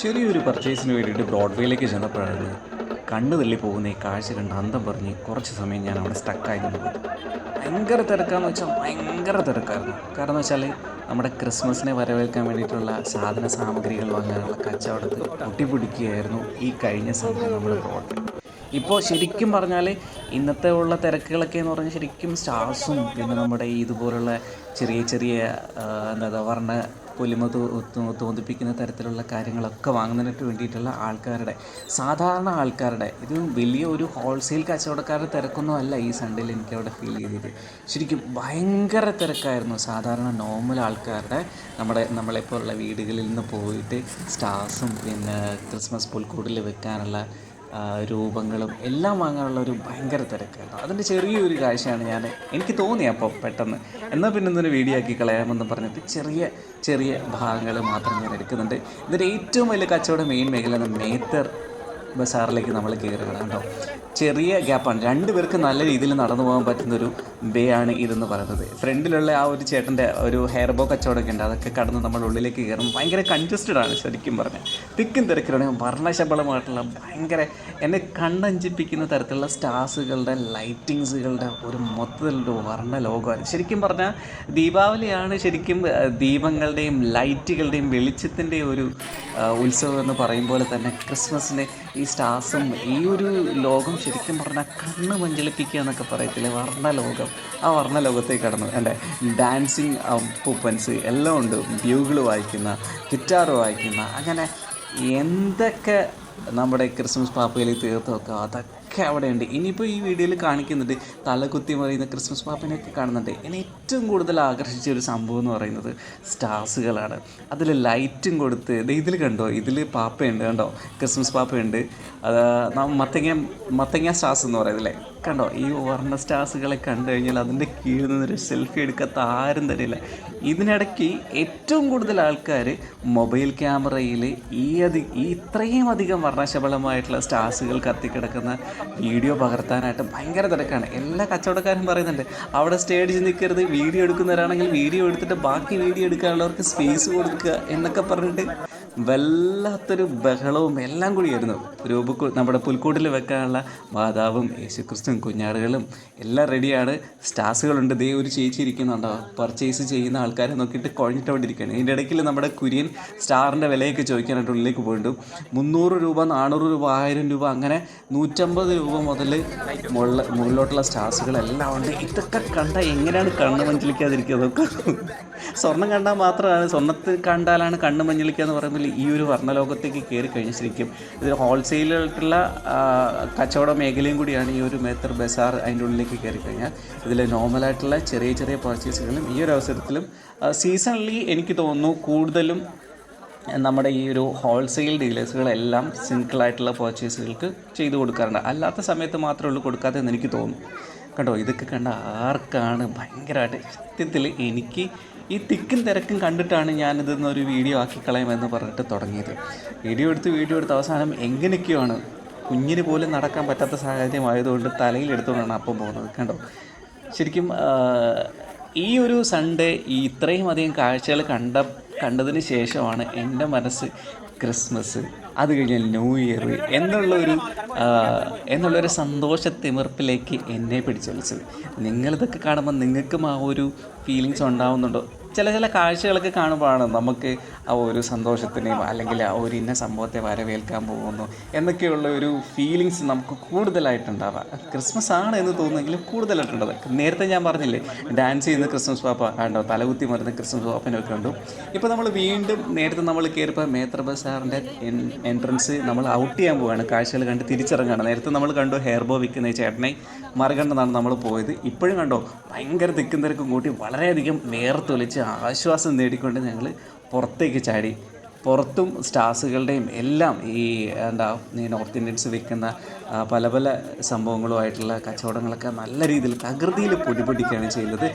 ചെറിയൊരു പർച്ചേസിന് വേണ്ടിയിട്ട് ബ്രോഡ്വേയിലേക്ക് ചെന്നപ്പോഴാണ് കണ്ണ് തള്ളി പോകുന്ന ഈ കാഴ്ച കണ്ട് അന്തം പറഞ്ഞ് കുറച്ച് സമയം ഞാൻ അവിടെ സ്റ്റക്കായി നിന്നത്. ഭയങ്കര തിരക്കാന്ന് വെച്ചാൽ ഭയങ്കര തിരക്കായിരുന്നു. കാരണം എന്ന് വെച്ചാൽ നമ്മുടെ ക്രിസ്മസിനെ വരവേൽക്കാൻ വേണ്ടിയിട്ടുള്ള സാധന സാമഗ്രികൾ വാങ്ങാനുള്ള കച്ചവടത്തിൽ പൊട്ടിപ്പിടിക്കുകയായിരുന്നു ഈ കഴിഞ്ഞ സമയം നമ്മുടെ ബ്രോഡ്വേ. ഇപ്പോൾ ശരിക്കും പറഞ്ഞാൽ ഇന്നത്തെ ഉള്ള തിരക്കുകളൊക്കെ എന്ന് പറഞ്ഞാൽ ശരിക്കും സ്റ്റാർസും പിന്നെ നമ്മുടെ ഇതുപോലുള്ള ചെറിയ ചെറിയ എന്താ വർണ്ണ പൊലിമ തോന്നിപ്പിക്കുന്ന തരത്തിലുള്ള കാര്യങ്ങളൊക്കെ വാങ്ങുന്നതിനൊക്കെ വേണ്ടിയിട്ടുള്ള ആൾക്കാരുടെ സാധാരണ ആൾക്കാരുടെ ഇത് വലിയ ഒരു ഹോൾസെയിൽ കച്ചവടക്കാരുടെ തിരക്കൊന്നും അല്ല ഈ സൺഡേയിൽ എനിക്കവിടെ ഫീൽ ചെയ്തത്. ശരിക്കും ഭയങ്കര തിരക്കായിരുന്നു. സാധാരണ നോർമൽ ആൾക്കാരുടെ നമ്മളെപ്പോലുള്ള വീടുകളിൽ നിന്ന് പോയിട്ട് സ്റ്റാർസും പിന്നെ ക്രിസ്മസ് പുൽക്കൂടിൽ വെക്കാനുള്ള രൂപങ്ങളും എല്ലാം വാങ്ങാനുള്ള ഒരു ഭയങ്കര തിരക്കായിരുന്നു. അതിൻ്റെ ചെറിയൊരു കാഴ്ചയാണ് എനിക്ക് തോന്നി അപ്പോൾ പെട്ടെന്ന് എന്നാൽ പിന്നെ ഇന്നൊരു വീഡിയോ ആക്കി കളയാമെന്ന് പറഞ്ഞിട്ട് ചെറിയ ചെറിയ ഭാഗങ്ങൾ മാത്രം ഞാൻ എടുക്കുന്നുണ്ട്. ഇതിൻ്റെ ഏറ്റവും വലിയ കച്ചവടം മെയിൻ മേഖല മേത്തർ ബസാറിലേക്ക് നമ്മൾ കയറുകയാണ് കേട്ടോ. ചെറിയ ഗ്യാപ്പാണ്, രണ്ട് പേർക്ക് നല്ല രീതിയിൽ നടന്നു പോകാൻ പറ്റുന്നൊരു വേ ആണ് ഇതെന്ന് പറയുന്നത്. ഫ്രണ്ടിലുള്ള ആ ഒരു ചേട്ടൻ്റെ ഒരു ഹെയർ ബോ കച്ചവടമൊക്കെ ഉണ്ട്, അതൊക്കെ കടന്ന് നമ്മൾ ഉള്ളിലേക്ക് കയറും. ഭയങ്കര കൺജസ്റ്റഡ് ആണ് ശരിക്കും പറഞ്ഞാൽ. തിക്കും തിരക്കിലാണ് വർണ്ണശബളമായിട്ടുള്ള ഭയങ്കര എന്നെ കണ്ണഞ്ചിപ്പിക്കുന്ന തരത്തിലുള്ള സ്റ്റാർസുകളുടെ ലൈറ്റിങ്സുകളുടെ ഒരു മൊത്തത്തിലൊരു വർണ്ണ ലോകമാണ്. ശരിക്കും പറഞ്ഞാൽ ദീപാവലിയാണ് ശരിക്കും ദീപങ്ങളുടെയും ലൈറ്റുകളുടെയും വെളിച്ചത്തിൻ്റെ ഒരു ഉത്സവം എന്ന് പറയും പോലെ തന്നെ ക്രിസ്മസിൻ്റെ ഈ സ്റ്റാർസും ഈ ഒരു ലോകം ശരിക്കും പറഞ്ഞാൽ കണ്ണ് മഞ്ചളിപ്പിക്കുക എന്നൊക്കെ പറയത്തില്ലേ, വർണ്ണലോകം. ആ വർണ്ണലോകത്തേക്ക് കടന്നു. എൻ്റെ ഡാൻസിങ് പൂപ്പൻസ് എല്ലാം ഉണ്ട്, ബ്യൂഗിൾ വായിക്കുന്ന, ഗിറ്റാർ വായിക്കുന്ന, അങ്ങനെ എന്തൊക്കെ നമ്മുടെ ക്രിസ്മസ് പാപ്പയിൽ തീർത്ത് വെക്കുക അതൊക്കെ അവിടെ ഉണ്ട്. ഇനിയിപ്പോൾ ഈ വീഡിയോയിൽ കാണിക്കുന്നുണ്ട് തലകുത്തി മറിയുന്ന ക്രിസ്മസ് പാപ്പനെയൊക്കെ കാണുന്നുണ്ട്. എന്നെ ഏറ്റവും കൂടുതൽ ആകർഷിച്ച ഒരു സംഭവം എന്ന് പറയുന്നത് സ്റ്റാർസുകളാണ്. അതിൽ ലൈറ്റും കൊടുത്ത് ഇതിൽ കണ്ടോ, ഇതിൽ പാപ്പയുണ്ട് കണ്ടോ, ക്രിസ്മസ് പാപ്പയുണ്ട്. മത്തങ്ങ സ്റ്റാർസ് എന്ന് പറയുന്നില്ലേ, കണ്ടോ ഈ വർണ്ണ സ്റ്റാർസുകളെ കണ്ടു കഴിഞ്ഞാൽ അതിൻ്റെ കീഴിൽ നിന്നൊരു സെൽഫി എടുക്കാത്ത ആരും തന്നെയില്ല. ഇതിനിടയ്ക്ക് ഏറ്റവും കൂടുതൽ ആൾക്കാർ മൊബൈൽ ക്യാമറയിൽ ഈ ഇത്രയും അധികം വർണ്ണശബളമായിട്ടുള്ള സ്റ്റാർസുകൾ കത്തിക്കിടക്കുന്ന വീഡിയോ പകർത്താനായിട്ട് ഭയങ്കര തിരക്കാണ്. എല്ലാ കച്ചവടക്കാരും പറയുന്നുണ്ട് അവിടെ സ്റ്റേജിൽ നിൽക്കരുത്, വീഡിയോ എടുക്കുന്നവരാണെങ്കിൽ വീഡിയോ എടുത്തിട്ട് ബാക്കി വീഡിയോ എടുക്കാനുള്ളവർക്ക് സ്പേസ് കൊടുക്കുക എന്നൊക്കെ പറഞ്ഞിട്ട് വല്ലാത്തൊരു ബഹളവും എല്ലാം കൂടിയായിരുന്നു. നമ്മുടെ പുൽക്കൂട്ടിൽ വെക്കാനുള്ള മാതാവും യേശുക്രിസ്തുവും കുഞ്ഞാടുകളും എല്ലാം റെഡിയാണ്. സ്റ്റാർസുകളുണ്ട്. ദേ ഒരു ചേച്ചി ഇരിക്കുന്നുണ്ടോ, പർച്ചേസ് ചെയ്യുന്ന ആൾക്കാരെ നോക്കിയിട്ട് കുഴഞ്ഞിട്ടുകൊണ്ടിരിക്കുകയാണ്. ഇതിൻ്റെ ഇടയ്ക്ക് നമ്മുടെ കുര്യൻ സ്റ്റാറിൻ്റെ വിലയൊക്കെ ചോദിക്കാനായിട്ട് ഉള്ളിലേക്ക് പോയിട്ടു. 300 രൂപ, 400 രൂപ, 1000 രൂപ, അങ്ങനെ 150 രൂപ മുതൽ മുകളിലോട്ടുള്ള സ്റ്റാർസുകളെല്ലാം ഉണ്ട്. ഇതൊക്കെ കണ്ടാൽ എങ്ങനെയാണ് കണ്ണ് മഞ്ചലിക്കാതിരിക്കുക? അതൊക്കെ സ്വർണ്ണം കണ്ടാൽ മാത്രമാണ്, സ്വർണ്ണത്തിൽ കണ്ടാലാണ് കണ്ണ് മഞ്ഞളിക്കുക എന്ന് പറയുമ്പോൾ ഈ ഒരു വർണ്ണലോകത്തേക്ക് കയറി കഴിഞ്ഞ് ശരിക്കും ഇതിൽ ഹോൾസെയിലായിട്ടുള്ള കച്ചവട മേഖലയും കൂടിയാണ് ഈ ഒരു മേത്തർ ബസാർ. അതിൻ്റെ ഉള്ളിലേക്ക് കയറി കഴിഞ്ഞാൽ ഇതിൽ നോർമലായിട്ടുള്ള ചെറിയ ചെറിയ പർച്ചേസുകളും ഈ ഒരു അവസരത്തിലും സീസണലി എനിക്ക് തോന്നുന്നു കൂടുതലും നമ്മുടെ ഈ ഒരു ഹോൾസെയിൽ ഡീലേഴ്സുകളെല്ലാം സിംഗിളായിട്ടുള്ള പർച്ചേസുകൾക്ക് ചെയ്തു കൊടുക്കാറുണ്ട്. അല്ലാത്ത സമയത്ത് മാത്രമേ ഉള്ളൂ കൊടുക്കാത്തതെന്ന് എനിക്ക് തോന്നുന്നു. കണ്ടോ ഇതൊക്കെ കണ്ട ആർക്കാണ് ഭയങ്കരമായിട്ട് സത്യത്തിൽ എനിക്ക് ഈ തിക്കും തിരക്കും കണ്ടിട്ടാണ് ഞാനിതൊന്നൊരു വീഡിയോ ആക്കി കളയാമെന്ന് പറഞ്ഞിട്ട് തുടങ്ങിയത്. വീഡിയോ എടുത്ത് അവസാനം എങ്ങനെയൊക്കെയാണ് കുഞ്ഞിന് പോലും നടക്കാൻ പറ്റാത്ത സാഹചര്യമായതുകൊണ്ട് തലയിലെടുത്തുകൊണ്ടാണ് അപ്പം പോകുന്നത്. കണ്ടോ ശരിക്കും ഈ ഒരു സൺഡേ ഈ ഇത്രയും അധികം കാഴ്ചകൾ കണ്ടതിന് ശേഷമാണ് എൻ്റെ മനസ്സ് ക്രിസ്മസ്, അത് കഴിഞ്ഞാൽ ന്യൂ ഇയർ എന്നുള്ളൊരു സന്തോഷത്തിമിർപ്പിലേക്ക് എന്നെ പിടിച്ചൊളിച്ചത്. നിങ്ങളിതൊക്കെ കാണുമ്പോൾ നിങ്ങൾക്കും ആ ഒരു ഫീലിങ്സ് ഉണ്ടാവുന്നുണ്ടോ? ചില കാഴ്ചകളൊക്കെ കാണുമ്പോഴാണ് നമുക്ക് ആ ഒരു സന്തോഷത്തിനെയും അല്ലെങ്കിൽ ആ ഒരു ഇന്ന സംഭവത്തെ വരവേൽക്കാൻ പോകുന്നു എന്നൊക്കെയുള്ള ഒരു ഫീലിങ്സ് നമുക്ക് കൂടുതലായിട്ടുണ്ടാവുക. ക്രിസ്മസ് ആണ് എന്ന് തോന്നുമെങ്കിലും കൂടുതലായിട്ടുള്ളത്. നേരത്തെ ഞാൻ പറഞ്ഞില്ലേ ഡാൻസ് ചെയ്യുന്ന ക്രിസ്മസ് പാപ്പ കണ്ടോ, തലകുത്തി മരുന്ന ക്രിസ്മസ് പാപ്പനൊക്കെ കണ്ടു. ഇപ്പോൾ നമ്മൾ വീണ്ടും നേരത്തെ നമ്മൾ കയറിയപ്പോൾ മേത്തർ ബസാറിൻ്റെ എൻട്രൻസ് നമ്മൾ ഔട്ട് ചെയ്യാൻ പോവുകയാണ്. കാഴ്ചകൾ കണ്ട് തിരിച്ചിറങ്ങുകയാണ്. നേരത്തെ നമ്മൾ കണ്ടു ഹെയർ ബോ വിൽക്കുന്ന ചേട്ടനെ മറികണ്ടെന്നാണ് നമ്മൾ പോയത്. ഇപ്പോഴും കണ്ടോ ഭയങ്കര തിക്കും തിരക്കും കൂട്ടി വളരെയധികം വേർത്തൊലിച്ച് ആശ്വാസം നേടിക്കൊണ്ട് ഞങ്ങൾ പുറത്തേക്ക് ചാടി. പുറത്തും സ്റ്റാർസുകളുടെയും എല്ലാം ഈ നോർത്ത് ഇന്ത്യൻസ് വിൽക്കുന്ന പല പല സംഭവങ്ങളുമായിട്ടുള്ള കച്ചവടങ്ങളൊക്കെ നല്ല രീതിയിൽ തകൃതിയിൽ പൊടിപൊടിക്കുകയാണ് ചെയ്യുന്നത്.